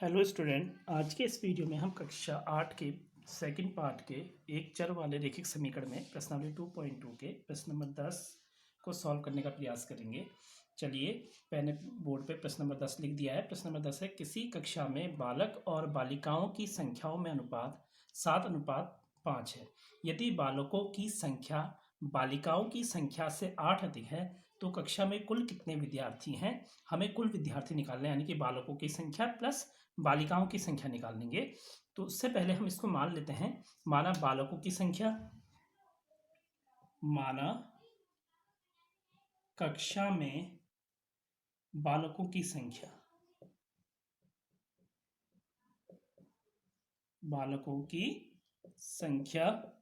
Hello student, आज के इस वीडियो में हम कक्षा 8 के सेकंड पार्ट के एक चर वाले रैखिक समीकरण में प्रश्नावली 2.2 के प्रश्न नंबर 10 को सॉल्व करने का प्रयास करेंगे। चलिए, मैंने बोर्ड पे प्रश्न नंबर 10 लिख दिया है। प्रश्न नंबर 10 है, किसी कक्षा में बालक और बालिकाओं की संख्याओं में अनुपात 7:5 है। यदि बालकों की संख्या बालिकाओं की संख्या से 8 अधिक है तो कक्षा में कुल कितने विद्यार्थी हैं। हमें कुल विद्यार्थी निकालने, यानी कि बालकों की संख्या प्लस बालिकाओं की संख्या निकाल लेंगे। तो उससे पहले हम इसको मान लेते हैं। माना बालकों की संख्या, माना कक्षा में बालकों की संख्या, बालकों की संख्या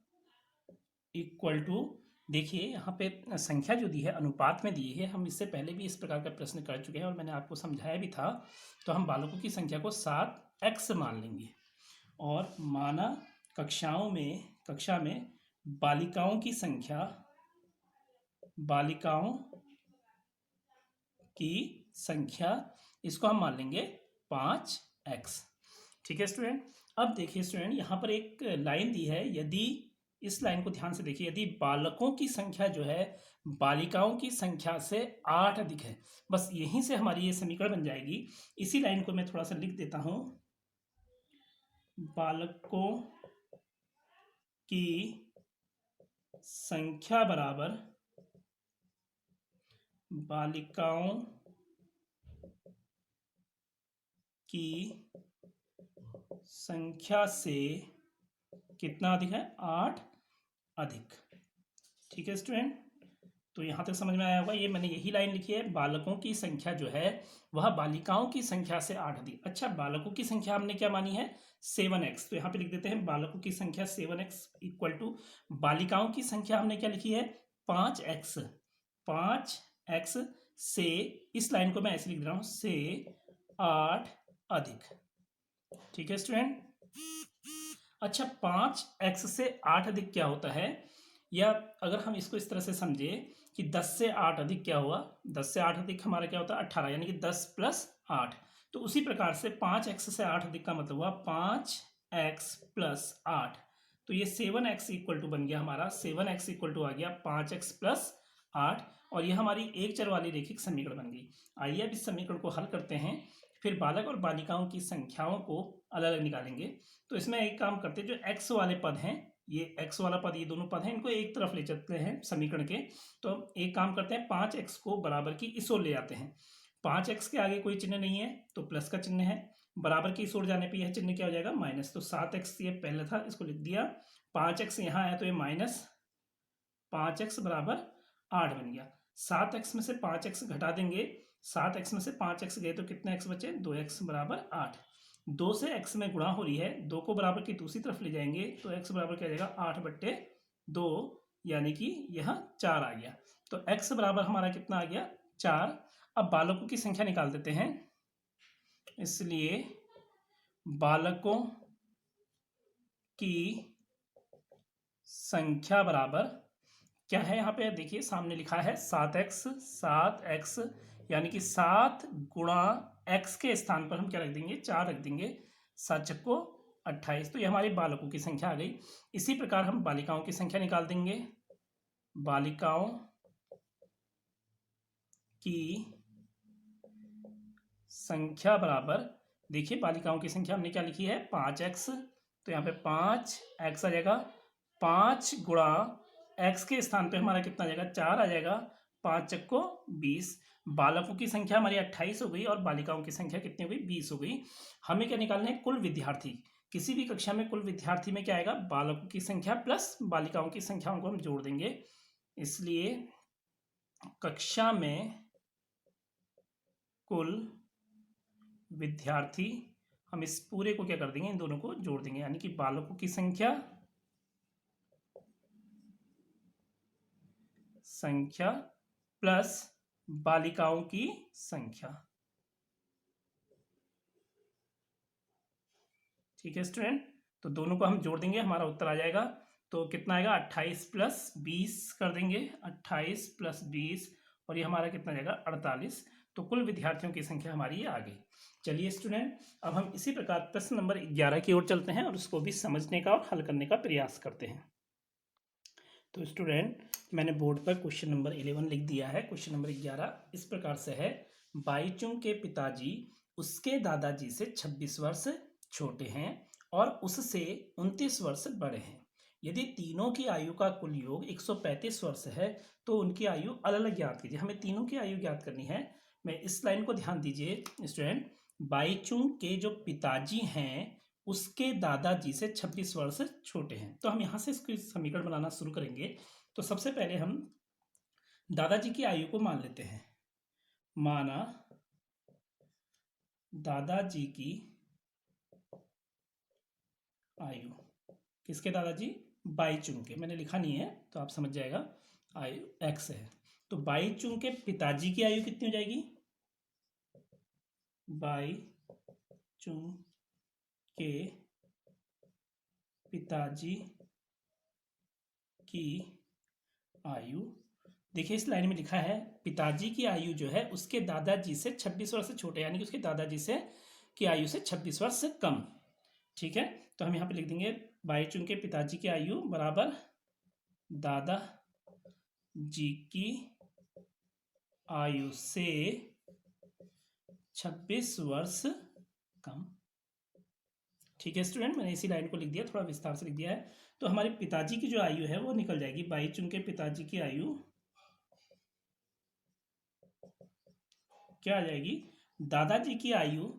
इक्वल टू, देखिए यहाँ पे संख्या जो दी है अनुपात में दी है। हम इससे पहले भी इस प्रकार का प्रश्न कर चुके हैं और मैंने आपको समझाया भी था। तो हम बालकों की संख्या को 7x मान लेंगे और माना कक्षा में बालिकाओं की संख्या, बालिकाओं की संख्या इसको हम मान लेंगे 5x। ठीक है स्टूडेंट। अब देखिए स्टूडेंट, यहाँ पर एक लाइन दी है। यदि इस लाइन को ध्यान से देखिए, यदि बालकों की संख्या जो है बालिकाओं की संख्या से 8 अधिक है, बस यहीं से हमारी ये समीकरण बन जाएगी। इसी लाइन को मैं थोड़ा सा लिख देता हूं। बालकों की संख्या बराबर बालिकाओं की संख्या से कितना अधिक है, 8 अधिक। ठीक है स्टूडेंट, तो यहाँ तक समझ में आया होगा। ये मैंने यही लाइन लिखी है, बालकों की संख्या जो है वह बालिकाओं की संख्या से 8 अधिक। अच्छा, बालकों की संख्या हमने क्या मानी है, 7x। तो यहाँ पे लिख देते हैं बालकों की संख्या 7x इक्वल टू बालिकाओं की संख्या हमने क्या लिखी है, 5x। 5x से, इस लाइन को मैं ऐसे लिख रहा हूँ, से 8 अधिक। ठीक है स्टूडेंट। अच्छा, 5x से 8 अधिक क्या होता है, या अगर हम इसको इस तरह से समझे कि 10 से 8 अधिक क्या हुआ, 10 से 8 अधिक हमारा क्या होता है, 18, यानी कि 10 + 8। तो उसी प्रकार से 5x से 8 अधिक का मतलब हुआ 5x + 8। तो ये 7x इक्वल टू बन गया हमारा, 7x इक्वल टू आ गया 5x + 8, और ये हमारी एक चर वाली रैखिक समीकरण बन गई। आइए अब इस समीकरण को हल करते हैं। फिर बालक और बालिकाओं की संख्याओं को अलग अलग निकालेंगे। तो इसमें एक काम करते हैं, जो x वाले पद हैं, ये x वाला पद, ये दोनों पद हैं, इनको एक तरफ ले चलते हैं समीकरण के। तो एक काम करते हैं, 5x को बराबर की इस ओर ले आते हैं। 5x के आगे कोई चिन्ह नहीं है तो प्लस का चिन्ह है, बराबर की इस ओर जाने पे यह चिन्ह क्या हो जाएगा, माइनस। तो 7x ये पहले था, इसको लिख दिया। 5x यहाँ आया तो ये माइनस 5x बराबर 8 बन गया। 7x में से 5x घटा देंगे, 7x में से 5x गए तो कितने x बचे, 2x बराबर 8। 2 से x में गुणा हो रही है, 2 को बराबर की दूसरी तरफ ले जाएंगे तो x बराबर क्या जाएगा, 8/2, यानी कि यह 4 आ गया। तो x बराबर हमारा कितना आ गया, 4। अब बालकों की संख्या निकाल देते हैं, इसलिए बालकों की संख्या बराबर क्या है, यहाँ पे देखिए सामने लिखा है 7x, यानी कि 7 गुणा x के स्थान पर हम क्या रख देंगे, 4 रख देंगे। 7 चक्को 28, तो ये हमारी बालकों की संख्या आ गई। इसी प्रकार हम बालिकाओं की संख्या निकाल देंगे। बालिकाओं की संख्या बराबर, देखिए बालिकाओं की संख्या हमने क्या लिखी है, 5x। तो यहाँ पे 5x आ जाएगा, 5 गुणा x के स्थान पे हमारा कितना आ जाएगा, 4 आ जाएगा। 5 चक्को 20। बालकों की संख्या हमारी 28 हो गई और बालिकाओं की संख्या कितनी हो गई, 20 हो गई। हमें क्या निकालना है, कुल विद्यार्थी। किसी भी कक्षा में कुल विद्यार्थी में क्या आएगा, बालकों की संख्या प्लस बालिकाओं की संख्याओं को हम जोड़ देंगे। इसलिए कक्षा में कुल विद्यार्थी, हम इस पूरे को क्या कर देंगे, इन दोनों को जोड़ देंगे, यानी कि बालकों की संख्या प्लस बालिकाओं की संख्या। ठीक है स्टूडेंट, तो दोनों को हम जोड़ देंगे, हमारा उत्तर आ जाएगा। तो कितना आएगा, 28 + 20 कर देंगे, 28 + 20, और ये हमारा कितना जाएगा, 48। तो कुल विद्यार्थियों की संख्या हमारी ये आ गई। चलिए स्टूडेंट, अब हम इसी प्रकार प्रश्न नंबर 11 की ओर चलते हैं और उसको भी समझने का और हल करने का प्रयास करते हैं। तो स्टूडेंट, मैंने बोर्ड पर क्वेश्चन नंबर 11 लिख दिया है। क्वेश्चन नंबर 11 इस प्रकार से है, बाईचुंग के पिताजी उसके दादाजी से 26 वर्ष छोटे हैं और उससे 29 वर्ष बड़े हैं। यदि तीनों की आयु का कुल योग 135 वर्ष है तो उनकी आयु अलग अलग ज्ञात कीजिए। हमें तीनों की आयु ज्ञात करनी है। मैं इस लाइन को ध्यान दीजिए स्टूडेंट, बाईचुंग के जो पिताजी हैं उसके दादाजी से 26 वर्ष छोटे हैं। तो हम यहाँ से इसको समीकरण बनाना शुरू करेंगे। तो सबसे पहले हम दादाजी की आयु को मान लेते हैं। माना दादाजी की आयु, किसके दादाजी? बाईचुंग के। मैंने लिखा नहीं है तो आप समझ जाएगा, आयु x है। तो बाईचुंग के पिताजी की आयु कितनी हो जाएगी? बाईचुंग के पिताजी की आयु, देखिए इस लाइन में लिखा है पिताजी की आयु जो है उसके दादाजी से 26 वर्ष से छोटे, यानी कि उसके दादाजी से की आयु से 26 वर्ष से कम। ठीक है, तो हम यहाँ पे लिख देंगे बाईचुंग के पिताजी की आयु बराबर दादा जी की आयु से 26 वर्ष कम। ठीक है स्टूडेंट, मैंने इसी लाइन को लिख दिया, थोड़ा विस्तार से लिख दिया है। तो हमारे पिताजी की जो आयु है वो निकल जाएगी, बाईचुंग के पिताजी की आयु क्या आ जाएगी? दादाजी की आयु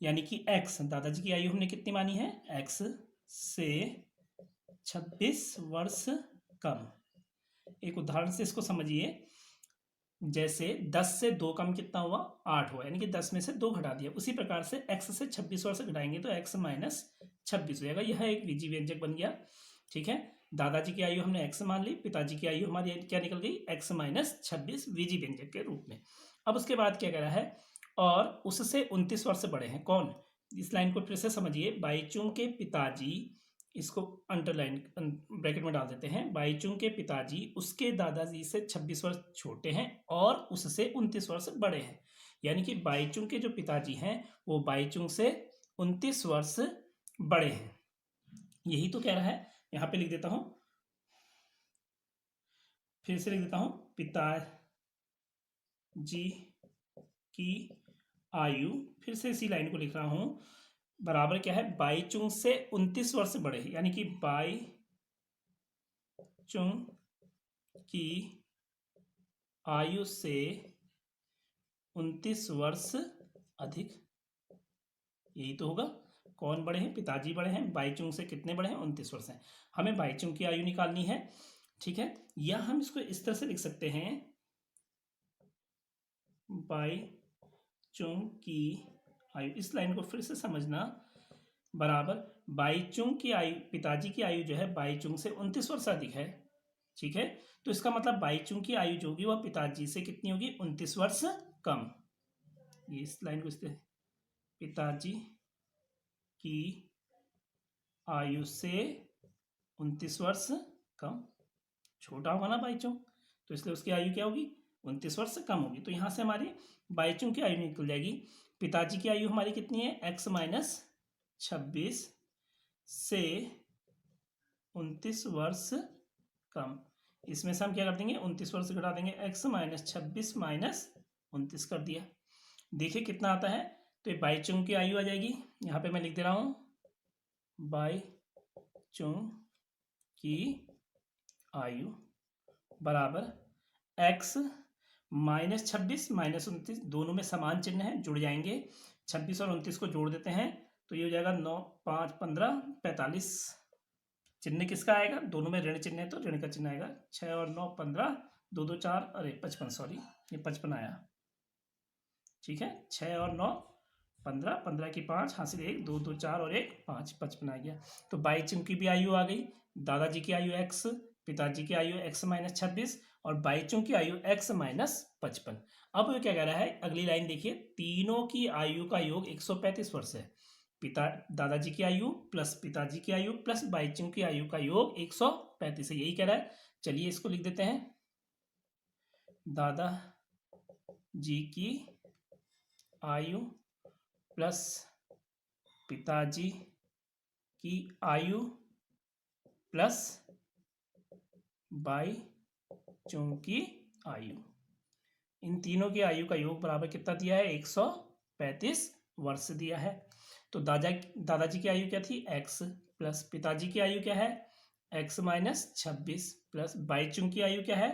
यानी कि x, दादाजी की आयु हमने कितनी मानी है? x से 26 वर्ष कम। एक उदाहरण से इसको समझिए, जैसे 10 से 2 कम कितना हुआ? 8 हुआ, यानी कि 10 में से 2 घटा दिया। उसी प्रकार से x से 26 वर्ष घटाएंगे तो x माइनस 26 हो जाएगा। यह एक विजी व्यंजक बन गया। ठीक है, दादाजी की आयु हमने x मान ली, पिताजी की आयु हमारी क्या निकल गई? x माइनस 26 विजी व्यंजक के रूप में। अब उसके बाद क्या कह रहा है? और उससे 29 वर्ष बड़े हैं। कौन? इस लाइन को फिर से समझिए, बाईचुंग के पिताजी, इसको अंडरलाइन ब्रैकेट में डाल देते हैं, बाईचुंग के पिताजी उसके दादाजी से 26 वर्ष छोटे हैं और उससे 29 वर्ष बड़े हैं। यानी कि बाईचुंग के जो पिताजी हैं वो बाईचुंग से 29 वर्ष बड़े हैं। यही तो कह रहा है। यहाँ पे लिख देता हूं, फिर से लिख देता हूं, पिताजी की आयु, फिर से इसी लाइन को लिख रहा हूं, बराबर क्या है? बाईचुंग से 29 वर्ष बड़े हैं, यानी कि बाईचुंग की आयु से 29 वर्ष अधिक। यही तो होगा। कौन बड़े हैं? पिताजी बड़े हैं। बाईचुंग से कितने बड़े हैं? 29 वर्ष हैं। हमें बाईचुंग की आयु निकालनी है। ठीक है, या हम इसको इस तरह से लिख सकते हैं, बाईचुंग की आयु, इस लाइन को फिर से समझना, बराबर बाईचुंग की आयु, पिताजी की आयु जो है बाईचुंग से 29 वर्ष अधिक है। ठीक है, तो इसका मतलब बाईचुंग की आयु जो होगी वह पिताजी से कितनी होगी? 29 वर्ष कम। ये इस लाइन को पिताजी की आयु से 29 वर्ष कम, छोटा होगा ना बाईचुंग, तो इसलिए उसकी आयु क्या होगी? 29 वर्ष कम होगी। तो यहाँ से हमारी बाईचुंग की आयु निकल जाएगी। पिताजी की आयु हमारी कितनी है? x माइनस 26 से 29 वर्ष कम। इसमें से हम क्या कर देंगे? 29 वर्ष घटा देंगे, x माइनस 26 माइनस 29 कर दिया। देखिए कितना आता है। तो ये बाईचुंग की आयु आ जाएगी। यहाँ पे मैं लिख दे रहा हूँ, बाईचुंग की आयु बराबर x माइनस 26 माइनस 29, दोनों में समान चिन्ह है, जुड़ जाएंगे। 26 और 29 को जोड़ देते हैं तो ये हो जाएगा 9 5 15 45। चिन्ह किसका आएगा? दोनों में ऋण चिन्ह है तो ऋण का चिन्ह आएगा। 6 और 9 15, 2 2 4, अरे 55, सॉरी ये 55 आया। ठीक है, 6 और 9 15, 15 की 5, हासिल 1, 2 2 4 और 1 5, 55 आ गया। तो बाईचुंग की भी आयु आ गई। दादाजी की आयु x, पिताजी की आयु x माइनस 26 और बाईचुंग की आयु x माइनस 55। अब वो क्या कह रहा है? अगली लाइन देखिए, तीनों की आयु का योग 135 वर्ष है। दादाजी की आयु प्लस पिताजी की आयु प्लस बाईचुंग की आयु का योग 135 है। यही कह रहा है। चलिए इसको लिख देते हैं, दादा जी की आयु प्लस पिताजी की आयु प्लस बच्चों की आयु, इन तीनों की आयु का योग बराबर कितना दिया है? 135 वर्ष दिया है। तो दादाजी की आयु क्या थी? x प्लस पिताजी की आयु क्या है? x माइनस 26 प्लस बच्चों की आयु क्या है?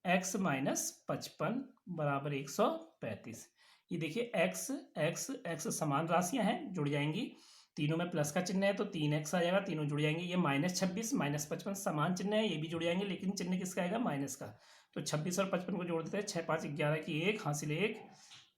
x माइनस 55 बराबर 135। ये देखिए x x x समान राशियां हैं, जुड़ जाएंगी, तीनों में प्लस का चिन्ह है तो 3x आ जाएगा, तीनों जुड़ जाएंगे। ये -26 -55 समान चिन्ह है, ये भी जुड़ जाएंगे, लेकिन चिन्ह किसका आएगा? माइनस का। तो 26 और 55 को जोड़ देते हैं, 6 5 11 की 1 हासिल 1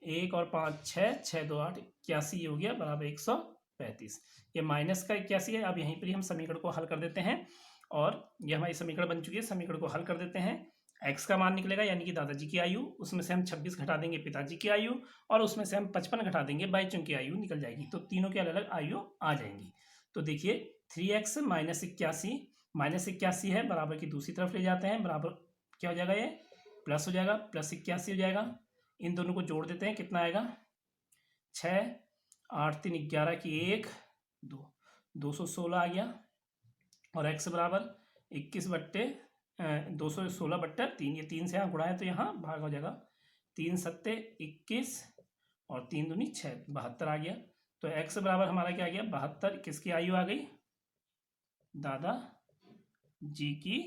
1 और 5 6 6 2 8 81 हो गया बराबर 135। ये माइनस का 81 है। अब यहीं पर ही हम समीकरण को हल कर देते हैं और ये हमारी समीकरण बन चुकी है। समीकरण को हल कर देते हैं, x का मान निकलेगा यानी कि दादाजी की आयु, उसमें से हम 26 घटा देंगे पिताजी की आयु और उसमें से हम 55 घटा देंगे बच्चों की आयु, निकल जाएगी। तो तीनों के अलग अलग आयु आ जाएंगी। तो देखिए 3x माइनस 81 है, बराबर की दूसरी तरफ ले जाते हैं, बराबर क्या हो जाएगा? ये प्लस हो जाएगा, प्लस 81 हो जाएगा। इन दोनों को जोड़ देते हैं, कितना आएगा? 6 8 3 11 की 1 2 216 आ गया और x बराबर 21 बट्टे 216 बट्टा 3, ये 3 से यहाँ गुणा है तो यहाँ भाग हो जाएगा। 3 सत्ते 21 और 3 दूनी 6 72 आ गया। तो x बराबर हमारा क्या आ गया? 72। किसकी आयु आ गई? दादा जी की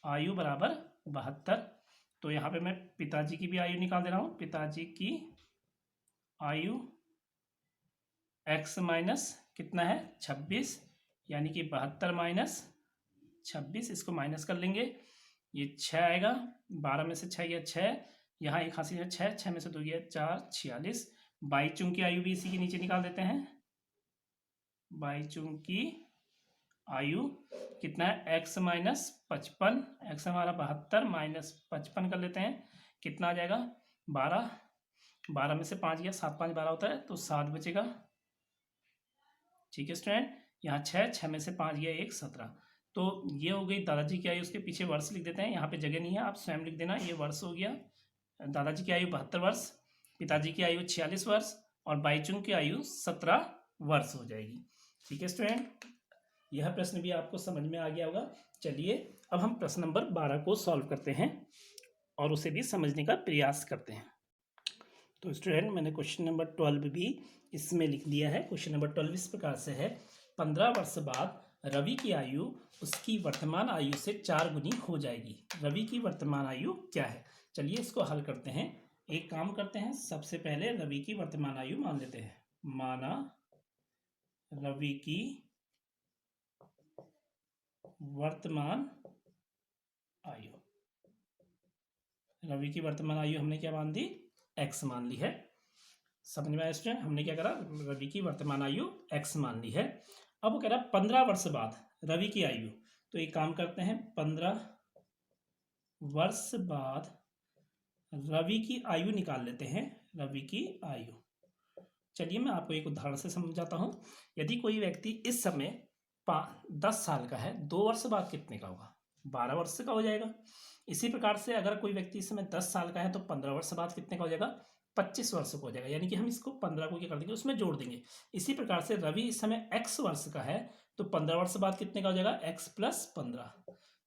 आयु बराबर 72। तो यहाँ पे मैं पिताजी की भी आयु निकाल दे रहा हूँ। पिताजी की आयु x माइनस कितना है? 26, यानी कि 72 माइनस 26, इसको माइनस कर लेंगे, ये 6 आएगा। 12 में से 6 गया 6, यहाँ एक हासिल है 6, 6 में से 2 गया 4 46। बच्चों की आयु भी इसी के नीचे निकाल देते हैं। बच्चों की आयु कितना है? x माइनस 55, x हमारा 72 माइनस 55 कर लेते हैं, कितना आ जाएगा? 12। 12 में से 5 गया, 7 5 12 होता है तो 7 बचेगा। ठीक है स्टूडेंट, यहाँ 6 में से 5 गया 1 17। तो ये हो गई दादाजी की आयु। उसके पीछे वर्ष लिख देते हैं, यहाँ पे जगह नहीं है, आप स्वयं लिख देना। ये वर्ष हो गया, दादाजी की आयु 72 वर्ष, पिताजी की आयु 46 वर्ष और बच्चों की आयु 17 वर्ष हो जाएगी। ठीक है स्टूडेंट, यह प्रश्न भी आपको समझ में आ गया होगा। चलिए अब हम प्रश्न नंबर 12 को सॉल्व करते हैं और उसे भी समझने का प्रयास करते हैं। तो स्टूडेंट मैंने क्वेश्चन नंबर 12 भी इसमें लिख दिया है। क्वेश्चन नंबर 12 इस प्रकार से है, 15 वर्ष बाद रवि की आयु उसकी वर्तमान आयु से 4 गुनी हो जाएगी। रवि की वर्तमान आयु क्या है? चलिए इसको हल करते हैं। एक काम करते हैं, सबसे पहले रवि की वर्तमान आयु मान लेते हैं। माना रवि की वर्तमान आयु, रवि की वर्तमान आयु हमने क्या मान दी? x मान ली है। समझ में आया स्टूडेंट? हमने क्या करा? रवि की वर्तमान आयु x मान ली है। अब वो कह रहा 15 वर्ष बाद रवि की आयु, तो एक काम करते हैं, 15 वर्ष बाद रवि की आयु निकाल लेते हैं। रवि की आयु, चलिए मैं आपको एक उदाहरण से समझाता हूं। यदि कोई व्यक्ति इस समय 10 साल का है, 2 वर्ष बाद कितने का होगा? 12 वर्ष का हो जाएगा। इसी प्रकार से अगर कोई व्यक्ति इस समय 10 साल का है तो 15 वर्ष बाद कितने का हो जाएगा? 25 वर्ष का हो जाएगा। यानी कि हम इसको 15 को क्या कर देंगे? उसमें जोड़ देंगे। इसी प्रकार से रवि इस समय x वर्ष का है तो 15 वर्ष बाद कितने का हो जाएगा? x plus 15।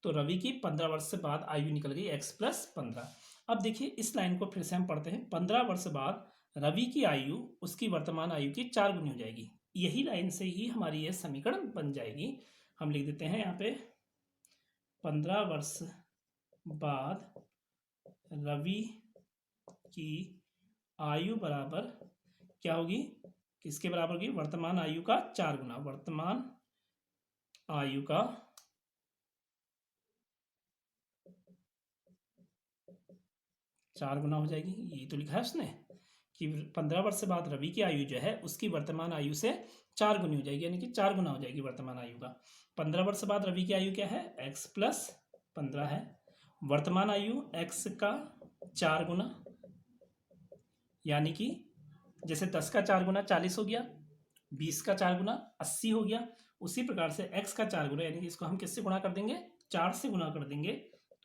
तो रवि की 15 वर्ष बाद आयु निकल गई x प्लस 15। अब देखिए इस लाइन को फिर से हम पढ़ते हैं। 15 वर्ष बाद रवि की आयु उसकी वर्तमान आयु की 4 गुनी हो जाएगी। यही लाइन से ही हमारी यह समीकरण बन जाएगी। हम लिख देते हैं यहाँ पे 15 वर्ष बाद रवि की आयु बराबर क्या होगी? किसके बराबर होगी? वर्तमान आयु का 4 गुना। वर्तमान आयु का 4 गुना हो जाएगी। यही तो लिखा है उसने कि 15 वर्ष बाद रवि की आयु जो है उसकी वर्तमान आयु से 4 गुनी हो जाएगी, यानी कि 4 गुना हो जाएगी वर्तमान आयु का। 15 वर्ष बाद रवि की आयु क्या है? x प्लस 15 है। वर्तमान आयु x का 4 गुना, यानी कि जैसे 10 का 4 गुना 40 हो गया, 20 का 4 गुना 80 हो गया, उसी प्रकार से x का 4 गुना, यानी कि इसको हम किससे गुणा कर देंगे? 4 से गुणा कर देंगे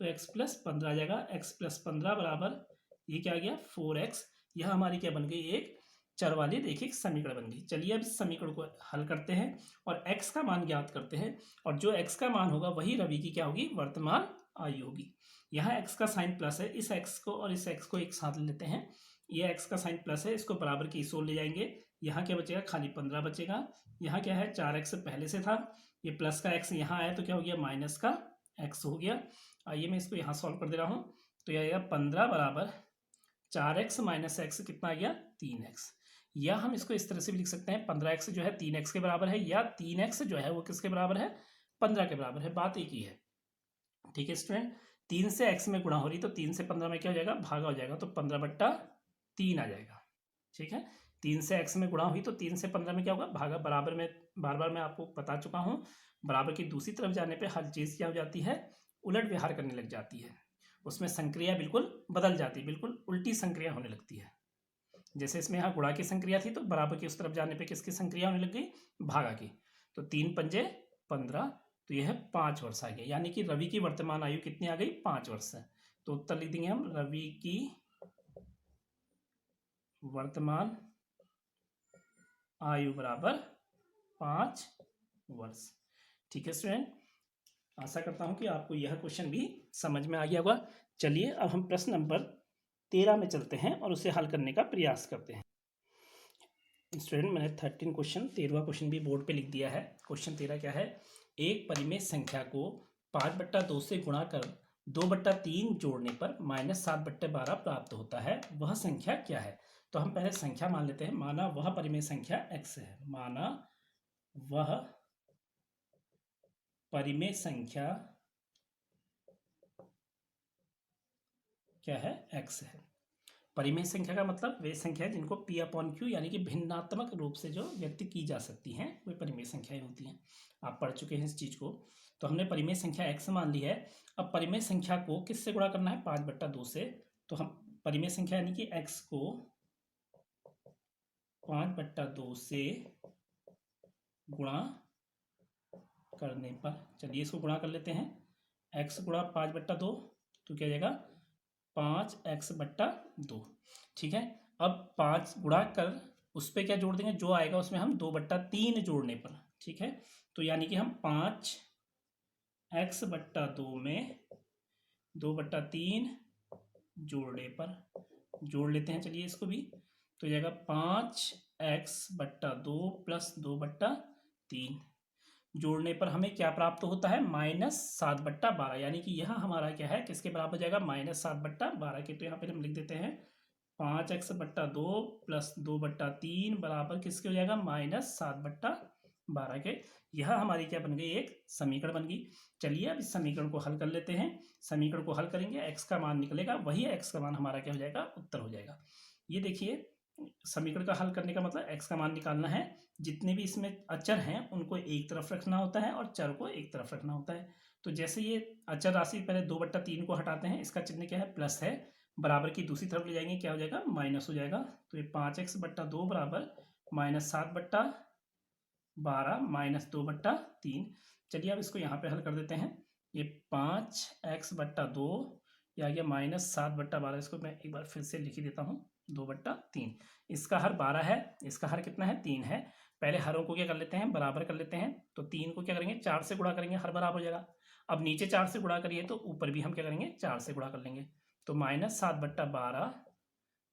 तो x प्लस 15 आ जाएगा। x प्लस 15 बराबर ये क्या आ गया? 4x। यह हमारी क्या बन गई, एक चर वाली रेखिक समीकरण बन गई। चलिए अब इस समीकरण को हल करते हैं और x का मान ज्ञात करते हैं, और जो x का मान होगा वही रवि की क्या होगी, वर्तमान आयु होगी। यहाँ x का साइन प्लस है, इस x को और इस x को एक साथ लेते हैं। ये x का साइन प्लस है, इसको बराबर की इस ओर ले जाएंगे। यहाँ क्या बचेगा, खाली 15 बचेगा। यहाँ क्या है, 4x पहले से था, ये प्लस का x यहाँ आया तो क्या हो गया, माइनस का x हो गया। आइए मैं इसको यहाँ सॉल्व कर दे रहा हूँ। तो यह आएगा 15 बराबर 4x माइनस x कितना आ गया, 3x। या हम इसको इस तरह से भी लिख सकते हैं, 15x जो है 3x के बराबर है, या 3x जो है वो किसके बराबर है, 15 के बराबर है। बात एक ही है, ठीक है स्टूडेंट। 3 से x में गुणा हो रही तो 3 से 15 में क्या हो जाएगा, भागा हो जाएगा, तो 15/3 आ जाएगा। ठीक है, 3 से x में गुणा हुई तो 3 से 15 में क्या होगा, भागा। बराबर में बार बार मैं आपको बता चुका हूँ, बराबर की दूसरी तरफ जाने पे हर चीज़ क्या हो जाती है, उलट व्यवहार करने लग जाती है, उसमें संक्रिया बिल्कुल बदल जाती है, बिल्कुल उल्टी संक्रिया होने लगती है। जैसे इसमें यहाँ गुणा की संक्रिया थी तो बराबर की उस तरफ जाने पे किसकी संक्रिया होने लग गई, भागा की। तो 3 पंजे 15, तो यह 5 वर्ष आ गया, यानी कि रवि की वर्तमान आयु कितनी आ गई, 5 वर्ष है। तो उत्तर लिख देंगे हम, रवि की वर्तमान आयु बराबर 5 वर्ष। ठीक है स्टूडेंट, आशा करता हूं कि आपको यह क्वेश्चन भी समझ में आ गया होगा। चलिए अब हम प्रश्न नंबर 13 में चलते हैं और उसे हल करने का प्रयास करते हैं। स्टूडेंट मैंने 13 क्वेश्चन, 13वां क्वेश्चन भी बोर्ड पे लिख दिया है। क्वेश्चन 13 क्या है, एक परिमेय संख्या को 5/2 से गुणा कर 2/3 जोड़ने पर -7/12 प्राप्त होता है, वह संख्या क्या है। तो हम पहले संख्या मान लेते हैं। माना वह परिमेय संख्या x है, माना वह परिमेय संख्या क्या है, x है। परिमेय संख्या का मतलब वे संख्या है जिनको p/q यानी कि भिन्नात्मक रूप से जो व्यक्त की जा सकती हैं, वे परिमेय संख्याएं होती हैं। आप पढ़ चुके हैं इस चीज को। तो हमने परिमेय संख्या x मान ली है। अब परिमेय संख्या को किससे गुणा करना है, 5/2 से। तो हम परिमेय संख्या यानी कि x को 5/2 से गुणा करने पर, चलिए इसको गुणा कर लेते हैं। x गुणा 5/2 तो क्या जाएगा, 5x/2। ठीक है, अब 5 गुणा कर उस पर क्या जोड़ देंगे, जो आएगा उसमें हम 2/3 जोड़ने पर। ठीक है, तो यानी कि हम 5x/2 में 2/3 जोड़ने पर जोड़ लेते हैं। चलिए इसको भी, तो जाएगा 5x/2 + 2/3 जोड़ने पर हमें क्या प्राप्त होता है, -7/12, यानी कि यह हमारा क्या है, किसके बराबर हो जाएगा, -7/12 के। तो यहाँ पे हम लिख देते हैं 5x/2 + 2/3 बराबर किसके हो जाएगा, -7/12 के। यह हमारी क्या बन गई, एक समीकरण बन गई। चलिए अब इस समीकरण को हल कर लेते हैं। समीकरण को हल करेंगे, x का मान निकलेगा, वही x का मान हमारा क्या हो जाएगा, उत्तर हो जाएगा। ये देखिए, समीकरण का हल करने का मतलब x का मान निकालना है। जितने भी इसमें अचर हैं उनको एक तरफ रखना होता है और चर को एक तरफ रखना होता है। तो जैसे ये अचर राशि, पहले 2/3 को हटाते हैं, इसका चिन्ह क्या है, प्लस है। बराबर की दूसरी तरफ ले जाएंगे, क्या हो जाएगा, माइनस हो जाएगा। तो ये 5x/2 बराबर -7/12 -2/3। चलिए अब इसको यहाँ पे हल कर देते हैं। ये 5x/2 या -7/12, इसको मैं एक बार फिर से लिख ही देता हूँ, 2/3। इसका हर 12 है, इसका हर कितना है, 3 है। पहले हरों को क्या कर लेते हैं, बराबर कर लेते हैं। तो 3 को क्या करेंगे, 4 से गुणा करेंगे, हर बराबर हो जाएगा। अब नीचे 4 से गुणा करिए तो ऊपर भी हम क्या करेंगे, 4 से गुणा कर लेंगे। तो -7/12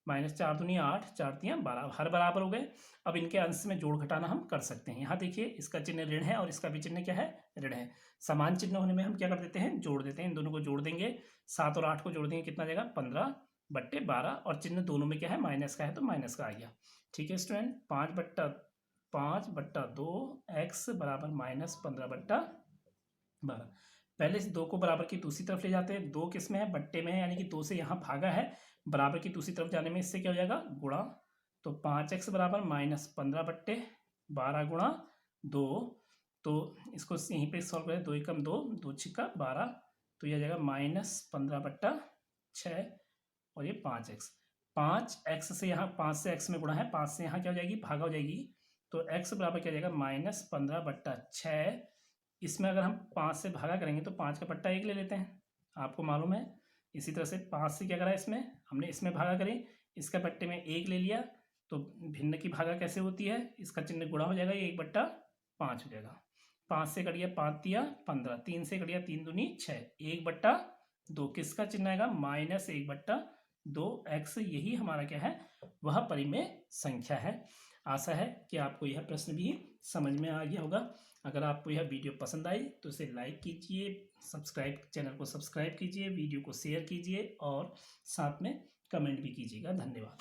-4 दूनी 8, 4 तियाँ 12, हर बराबर हो गए। अब इनके अंश में जोड़ घटाना हम कर सकते हैं। यहाँ देखिए, इसका चिन्ह ऋण है और इसका भी चिन्ह क्या है, ऋण है। समान चिन्ह होने में हम क्या कर देते हैं, जोड़ देते हैं। इन दोनों को जोड़ देंगे, 7 और 8 को जोड़ देंगे, कितना जाएगा, 15/12, और चिन्ह दोनों में क्या है, माइनस का है, तो माइनस का आ गया। ठीक है स्टूडेंट, 5/2 x बराबर -15/12। पहले से 2 को बराबर की दूसरी तरफ ले जाते हैं। 2 किस में है, बट्टे में है, यानी कि 2 से यहाँ भागा है। बराबर की दूसरी तरफ जाने में इससे क्या हो जाएगा, गुणा। तो 5x बराबर -15/12 गुणा 2। तो इसको यहीं पे सॉल्व करें, 2 एकम 2, 2 छिक्का 12, तो यह जाएगा -15/6 और ये 5x। 5x से यहाँ 5 से x में गुणा है, 5 से यहाँ क्या हो जाएगी, भागा हो जाएगी। तो x बराबर क्या हो जाएगा, -15/6। इसमें अगर हम 5 से भागा करेंगे तो 5 का पट्टा 1 ले लेते हैं, आपको मालूम है। इसी तरह से 5 से क्या करा है, इसमें हमने इसमें भागा करें, इसका बट्टे में 1 ले लिया तो भिन्न की भागा कैसे होती है, इसका चिन्ह गुणा हो जाएगा, ये 1/5 हो जाएगा। 5 से कट गया 5 तिया 15, 3 से कट गया 3 दूनी 6, 1/2 किसका चिन्ह आएगा, -1/2 x। यही हमारा क्या है, वह परिमेय संख्या है। आशा है कि आपको यह प्रश्न भी समझ में आ गया होगा। अगर आपको यह वीडियो पसंद आई तो इसे लाइक कीजिए, चैनल को सब्सक्राइब कीजिए, वीडियो को शेयर कीजिए और साथ में कमेंट भी कीजिएगा। धन्यवाद।